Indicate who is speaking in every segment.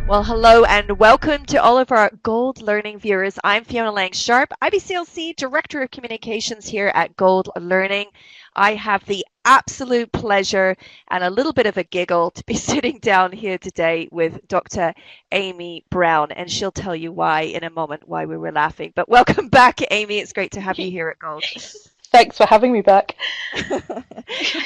Speaker 1: Well, hello and welcome to all of our Gold Learning viewers. I'm Fiona Lang Sharp, IBCLC Director of Communications here at Gold Learning. I have the absolute pleasure and a little bit of a giggle to be sitting down here today with Dr. Amy Brown, and she'll tell you why in a moment, why we were laughing. But welcome back, Amy. It's great to have you here at Gold.
Speaker 2: Thanks for having me back.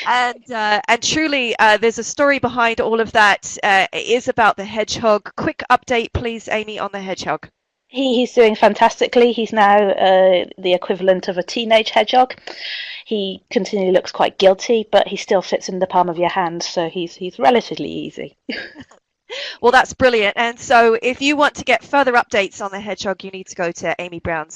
Speaker 1: And truly, there's a story behind all of that. It is about the hedgehog. Quick update, please, Amy, on the hedgehog.
Speaker 2: He's doing fantastically. He's now the equivalent of a teenage hedgehog. He continually looks quite guilty, but he still fits in the palm of your hand, so he's relatively easy.
Speaker 1: Well, that's brilliant. And so if you want to get further updates on the hedgehog, you need to go to Amy Brown's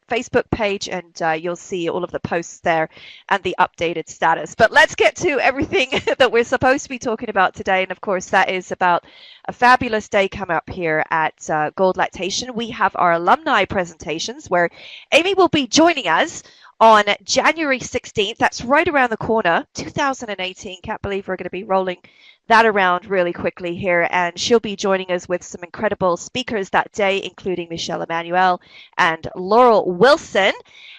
Speaker 1: Facebook page, and you'll see all of the posts there and the updated status. But let's get to everything that we're supposed to be talking about today. And of course, that is about a fabulous day coming up here at Gold Lactation. We have our alumni presentations where Amy will be joining us on January 16th. That's right around the corner, 2018. Can't believe we're going to be rolling that around really quickly here, and she'll be joining us with some incredible speakers that day, including Michelle Emmanuel and Laurel Wilson.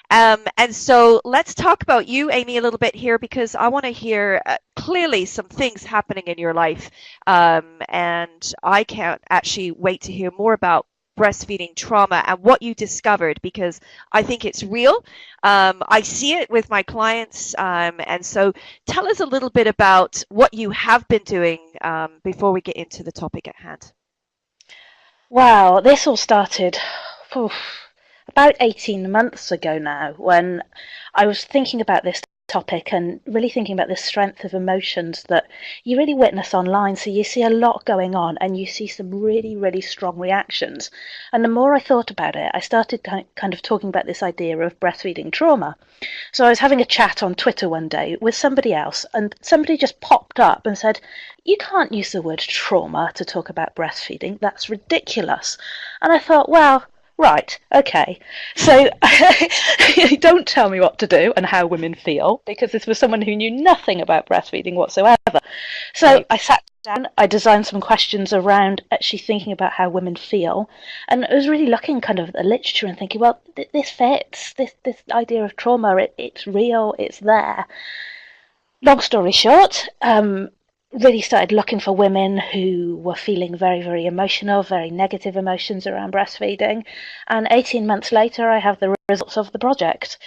Speaker 1: And so let's talk about you, Amy, a little bit here, because I want to hear clearly some things happening in your life, and I can't actually wait to hear more about breastfeeding trauma and what you discovered, because I think it's real. I see it with my clients. And so tell us a little bit about what you have been doing before we get into the topic at hand.
Speaker 2: Wow, this all started about 18 months ago now, when I was thinking about this topic and really thinking about the strength of emotions that you really witness online. So you see a lot going on and you see some really, really strong reactions. And the more I thought about it, I started kind of talking about this idea of breastfeeding trauma. So I was having a chat on Twitter one day with somebody else, and somebody just popped up and said, "You can't use the word trauma to talk about breastfeeding. That's ridiculous." And I thought, well, right, okay. So don't tell me what to do and how women feel, because this was someone who knew nothing about breastfeeding whatsoever. So
Speaker 1: Right.
Speaker 2: I sat down, I designed some questions around actually thinking about how women feel, and I was really looking kind of at the literature and thinking, well, this fits, this idea of trauma, it's real, it's there. Long story short, really started looking for women who were feeling very, very emotional, very negative emotions around breastfeeding. And 18 months later, I have the results of the project.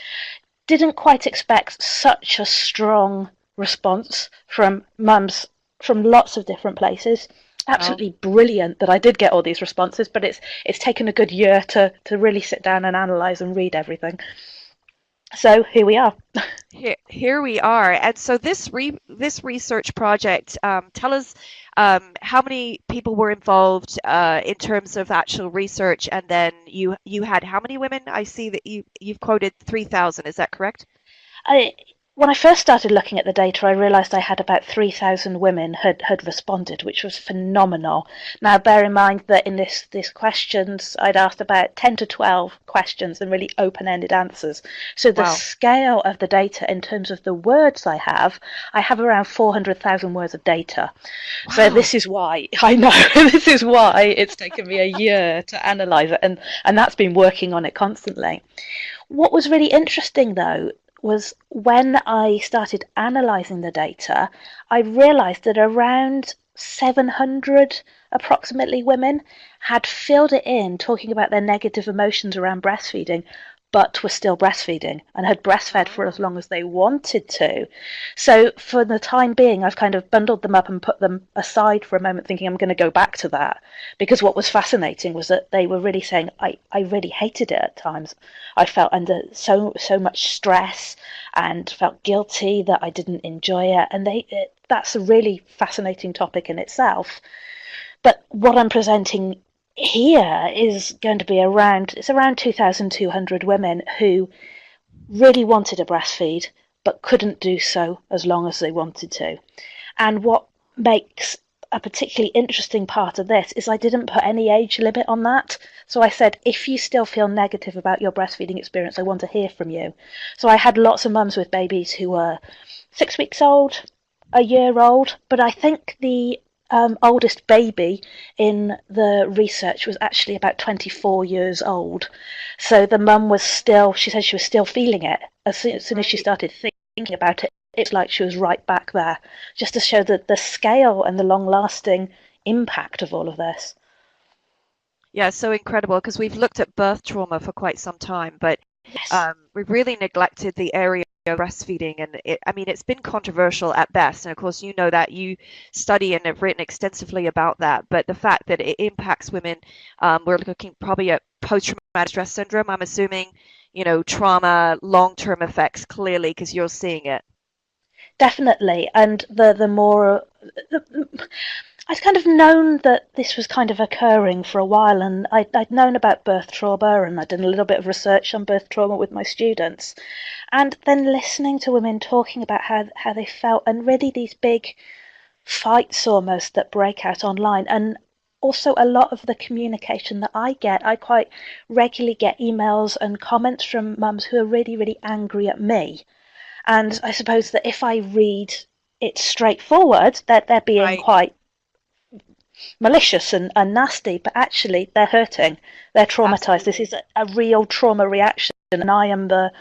Speaker 2: Didn't quite expect such a strong response from mums from lots of different places.
Speaker 1: Wow.
Speaker 2: Absolutely brilliant that I did get all these responses, but it's taken a good year to really sit down and analyse and read everything. So here we are.
Speaker 1: Here we are. And so this research project, tell us how many people were involved in terms of actual research, and then you had how many women? I see that you've quoted 3,000. Is that correct?
Speaker 2: I, when I first started looking at the data, I realised I had about 3,000 women had responded, which was phenomenal. Now, bear in mind that in this questions, I'd asked about 10 to 12 questions and really open-ended answers. So the
Speaker 1: Wow.
Speaker 2: scale of the data in terms of the words I have around 400,000 words of data. So
Speaker 1: Wow.
Speaker 2: this is why, I know, this is why it's taken me a year to analyse it, and that's been working on it constantly. What was really interesting, though, was when I started analysing the data, I realised that around 700 approximately women had filled it in talking about their negative emotions around breastfeeding, but were still breastfeeding and had breastfed for as long as they wanted to. So for the time being, I've kind of bundled them up and put them aside for a moment, thinking I'm going to go back to that. Because what was fascinating was that they were really saying, I really hated it at times. I felt under so much stress and felt guilty that I didn't enjoy it. And that's a really fascinating topic in itself. But what I'm presenting here is going to be around 2,200 women who really wanted to breastfeed but couldn't do so as long as they wanted to. And what makes a particularly interesting part of this is I didn't put any age limit on that. So I said, if you still feel negative about your breastfeeding experience, I want to hear from you. So I had lots of mums with babies who were 6 weeks old, a year old, but I think the oldest baby in the research was actually about 24 years old. So the mum was still, she said she was still feeling it. As soon as she
Speaker 1: Right.
Speaker 2: started thinking about it, it's like she was right back there, just to show the scale and the long lasting impact of all of this.
Speaker 1: Yeah, so incredible because we've looked at birth trauma for quite some time, but
Speaker 2: Yes,
Speaker 1: we've really neglected the area of breastfeeding, and I mean, it's been controversial at best. And of course, you know that you study and have written extensively about that. But the fact that it impacts women, we're looking probably at post-traumatic stress syndrome. I'm assuming, trauma, long-term effects clearly because you're seeing it.
Speaker 2: definitely. And the more I'd kind of known that this was kind of occurring for a while, and I'd known about birth trauma, and I'd done a little bit of research on birth trauma with my students. And then listening to women talking about how they felt, and really these big fights almost that break out online. And also, a lot of the communication that I quite regularly get emails and comments from mums who are really, really angry at me. And I suppose that if I read it straightforward, that they're being
Speaker 1: Right.
Speaker 2: quite malicious and nasty, but actually they're hurting. They're traumatized. This
Speaker 1: Absolutely.
Speaker 2: is a real trauma reaction, and I am the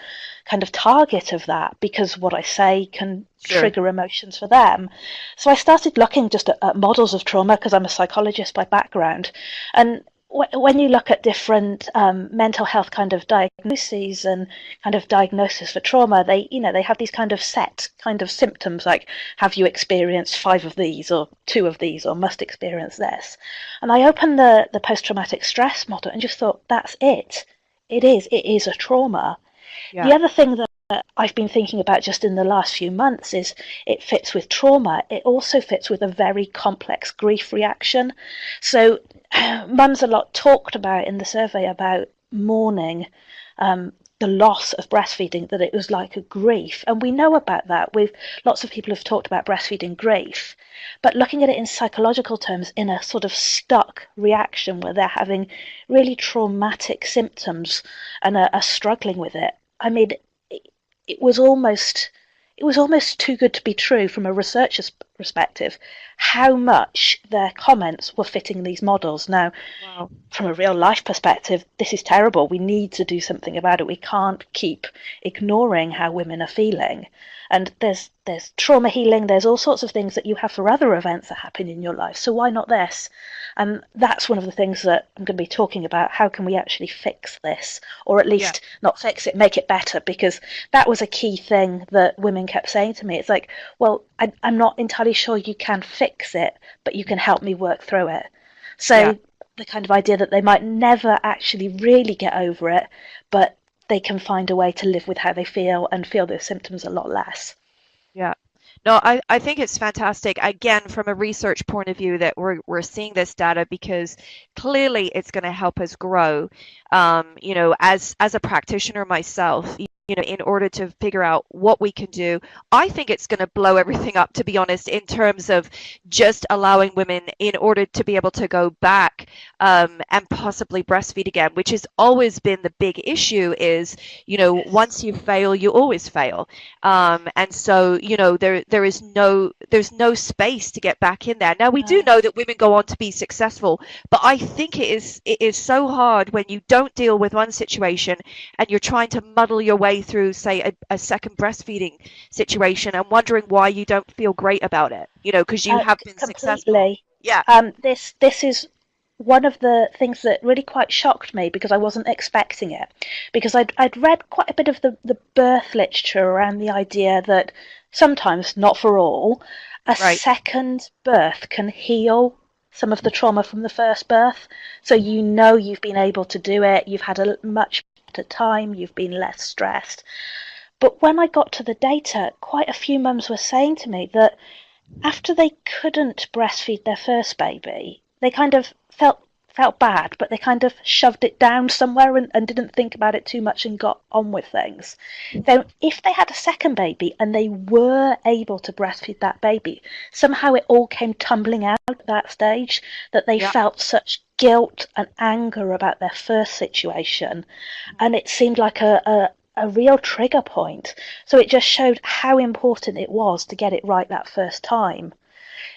Speaker 2: kind of target of that because what I say can
Speaker 1: Sure.
Speaker 2: trigger emotions for them. So I started looking just at models of trauma because I'm a psychologist by background, and when you look at different mental health kind of diagnoses and kind of diagnosis for trauma, they have these kind of set kind of symptoms like have you experienced 5 of these or 2 of these or must experience this. And I opened the post traumatic stress model and just thought that's it. It is a trauma.
Speaker 1: Yeah.
Speaker 2: The other thing that I've been thinking about just in the last few months is it fits with trauma. It also fits with a very complex grief reaction. So, mum's a lot talked about in the survey about mourning the loss of breastfeeding, that it was like a grief. And we know about that. Lots of people have talked about breastfeeding grief, but looking at it in psychological terms, in a sort of stuck reaction where they're having really traumatic symptoms and are struggling with it. I mean, it, it was almost it was almost too good to be true from a researcher's perspective how much their comments were fitting these models. Now,
Speaker 1: Wow.
Speaker 2: from a real life perspective, this is terrible. We need to do something about it. We can't keep ignoring how women are feeling. And there's trauma healing, there's all sorts of things that you have for other events that happen in your life. So why not this? And that's one of the things that I'm going to be talking about. How can we actually fix this? Or at
Speaker 1: Yeah.
Speaker 2: least not fix it, make it better? Because that was a key thing that women kept saying to me. It's like, well, I'm not entirely sure you can fix it, but you can help me work through it.
Speaker 1: Yeah.
Speaker 2: So the kind of idea that they might never actually really get over it, but they can find a way to live with how they feel and feel those symptoms a lot less.
Speaker 1: Yeah. No, I think it's fantastic. Again, from a research point of view, that we're seeing this data because clearly it's going to help us grow. As a practitioner myself, in order to figure out what we can do, I think it's going to blow everything up, to be honest, in terms of just allowing women in order to be able to go back and possibly breastfeed again, which has always been the big issue is,
Speaker 2: Yes.
Speaker 1: once you fail, you always fail. And so, there's no space to get back in there. Now we do
Speaker 2: No.
Speaker 1: know that women go on to be successful, but I think it is so hard when you don't deal with one situation and you're trying to muddle your way through, say, a second breastfeeding situation and wondering why you don't feel great about it, because you have been successful.
Speaker 2: Completely.
Speaker 1: Yeah,
Speaker 2: This is one of the things that really quite shocked me because I wasn't expecting it. Because I'd read quite a bit of the birth literature around the idea that sometimes, not for all, a
Speaker 1: right.
Speaker 2: second birth can heal some of the trauma from the first birth. So you know you've been able to do it, you've had a much better time, you've been less stressed. But when I got to the data, quite a few mums were saying to me that after they couldn't breastfeed their first baby, they kind of felt bad, but they kind of shoved it down somewhere and didn't think about it too much and got on with things. Then, if they had a second baby and they were able to breastfeed that baby, somehow it all came tumbling out at that stage that they
Speaker 1: Yeah.
Speaker 2: felt such guilt and anger about their first situation, and it seemed like a real trigger point. So it just showed how important it was to get it right that first time.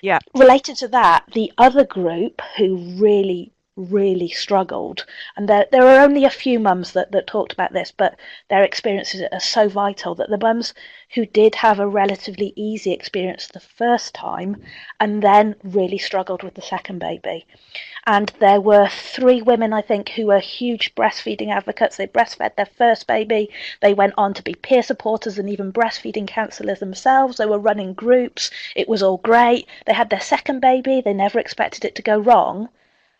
Speaker 1: Yeah.
Speaker 2: Related to that, the other group who really struggled, and there are only a few mums that talked about this, but their experiences are so vital that the mums who did have a relatively easy experience the first time and then really struggled with the second baby. And there were three women, I think, who were huge breastfeeding advocates. They breastfed their first baby. They went on to be peer supporters and even breastfeeding counsellors themselves. They were running groups. It was all great. They had their second baby. They never expected it to go wrong.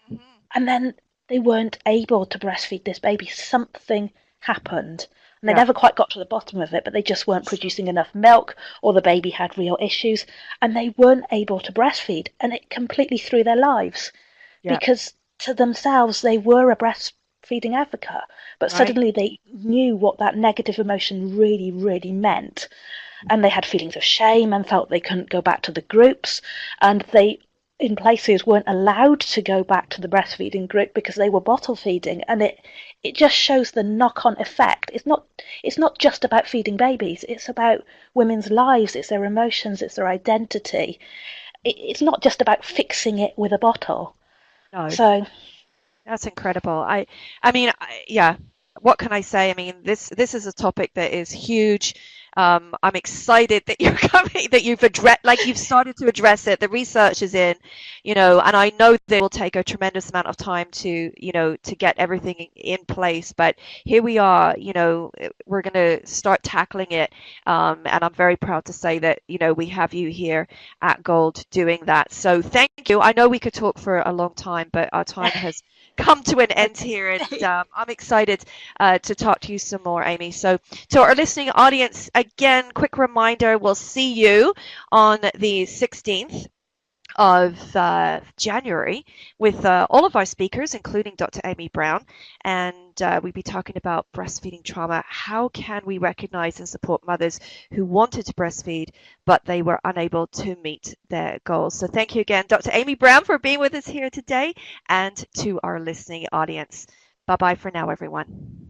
Speaker 1: Hmm.
Speaker 2: And then they weren't able to breastfeed this baby. Something happened. And they
Speaker 1: Yeah.
Speaker 2: never quite got to the bottom of it, but they just weren't producing enough milk, or the baby had real issues, and they weren't able to breastfeed. And it completely threw their lives,
Speaker 1: Yeah.
Speaker 2: because to themselves they were a breastfeeding advocate, but
Speaker 1: Right.
Speaker 2: suddenly they knew what that negative emotion really meant, and they had feelings of shame and felt they couldn't go back to the groups, and they in places weren't allowed to go back to the breastfeeding group because they were bottle feeding. And it just shows the knock-on effect. It's not just about feeding babies, it's about women's lives, it's their emotions, it's their identity. It's not just about fixing it with a bottle.
Speaker 1: No.
Speaker 2: So
Speaker 1: That's incredible. I mean, yeah. What can I say? I mean, this is a topic that is huge. I'm excited that you're coming, that you've addressed, like you've started to address it. The research is in, and I know that it will take a tremendous amount of time to, to get everything in place. But here we are, we're going to start tackling it. And I'm very proud to say that, we have you here at Gold doing that. So thank you. I know we could talk for a long time, but our time has come to an end here, and I'm excited to talk to you some more, Amy. So, to our listening audience, again, quick reminder: we'll see you on the 16th of January with all of our speakers, including Dr. Amy Brown, and we'll be talking about breastfeeding trauma. How can we recognize and support mothers who wanted to breastfeed, but they were unable to meet their goals? So thank you again, Dr. Amy Brown, for being with us here today, and to our listening audience. Bye bye for now, everyone.